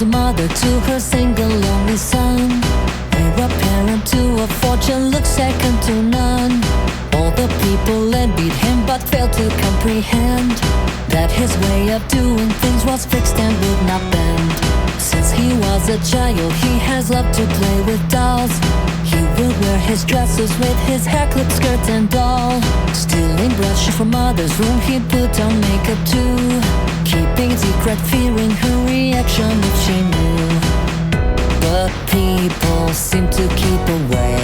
was a mother to her single lonely son. A parent to a fortune looks second to none. All the people envied him but failed to comprehend that his way of doing things was fixed and would not bend. Since he was a child he has loved to play with dolls. He would wear his dresses with his hair clipped, skirt and all. Stealing brushes from mother's room he'd put on makeup too, keeping secret, fearing her reaction if she knew. But people seemed to keep away.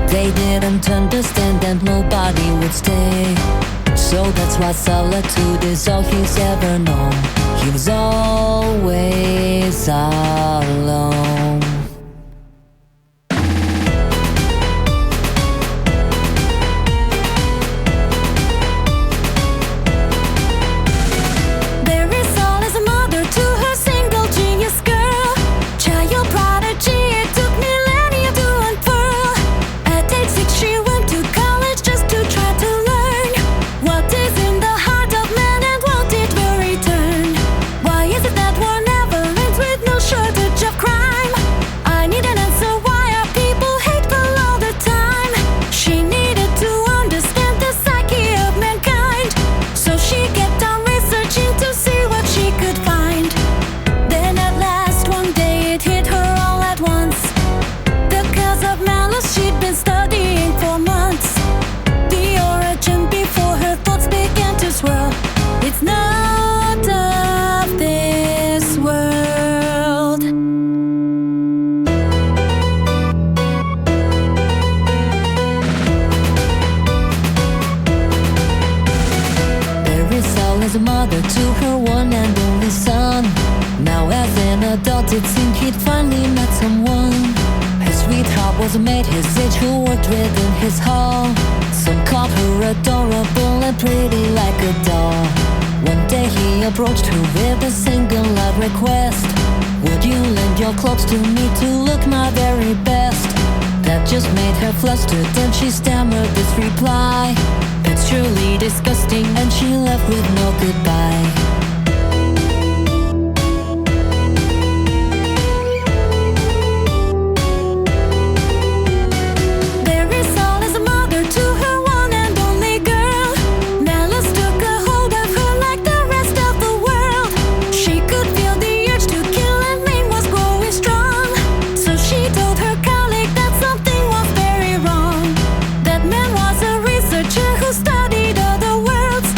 They didn't understand that nobody would stay. So that's why solitude is all he's ever known. He was always alone. Barisol is a mother to her single genius girl. Child prodigy, it took millennia to unfurl. At age 6 she went to college just to try to learn what is in the heart of man and what it will return. Why is it that war never ends with no shortage of crime? I need an answer, why are people hateful all the time? She needed to understand the psyche of mankind, so she kept on researching to see what she could find. Then at last one day it hit her all at once. The cause of malice she'd been studying for months. The origin before her thoughts began to swirl. It's not of this world. Barisol is a mother to her one and only son. Now as an adult it seemed he'd finally met someone. His sweetheart was a maid his age who worked within his hall. Some called her adorable and pretty like a doll. One day he approached her with a single love request. Would you lend your clothes to me to look my very best? That just made her flustered and she stammered this reply. It's truly disgusting, and she left with no goodbye. Barisol is a mother to her one and only girl. Malice took a hold of her like the rest of the world. She could feel the urge to kill and maim was growing strong. So she told her colleague that something was very wrong. That man was a researcher who studied other worlds.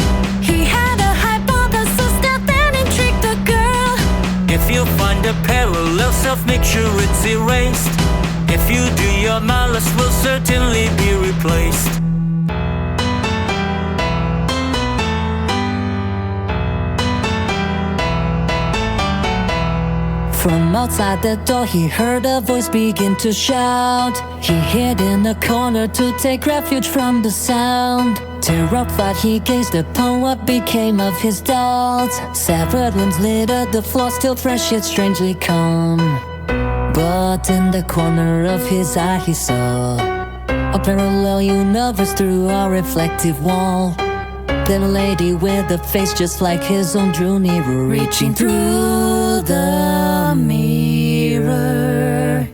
He had a hypothesis that then intrigued the girl. If you find a parallel self, make sure it's erased. If you do, your malice will certainly be replaced. From outside the door he heard a voice begin to shout. He hid in a corner to take refuge from the sound. Terrified he gazed upon what became of his dolls. Severed limbs littered the floor, still fresh yet strangely calm. But in the corner of his eye he saw a parallel universe through a reflective wall. Then a lady with a face just like his own drew nearer, reaching through the mirror.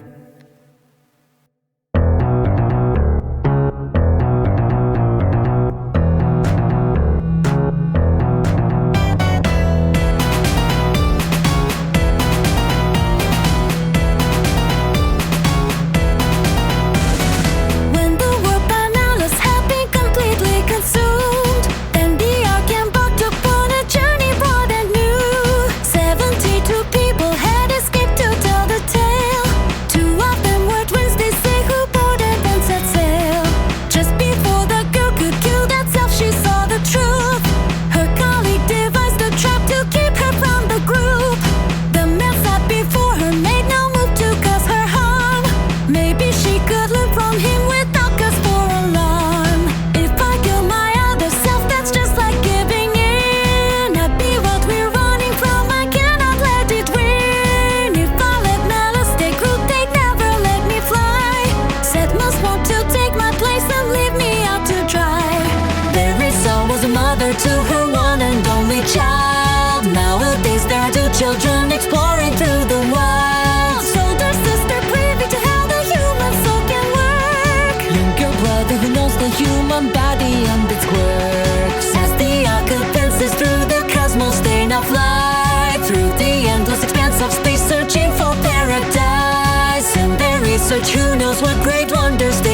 When the world by malice had been completely consumed, then the ark embarked upon a journey broad and new. 72 people had escaped to tell the tale. 2 of them were twins, they say, who boarded and set sail. Just before the girl could kill that self, she saw the truth. Her colleague devised a trap to keep her from the group. The man sat before her, made no move to cause her harm. Maybe she could learn from him without cause for alarm. If I kill my other self, that's just like giving in. I'd be what we're running from, I cannot let it win. If I let malice take root, they'd never let me fly. Seth must want to take my place and leave me out to dry. Barisol was a mother to her one and only child. Nowadays there are 2 children exploring through the search, who knows what great wonders they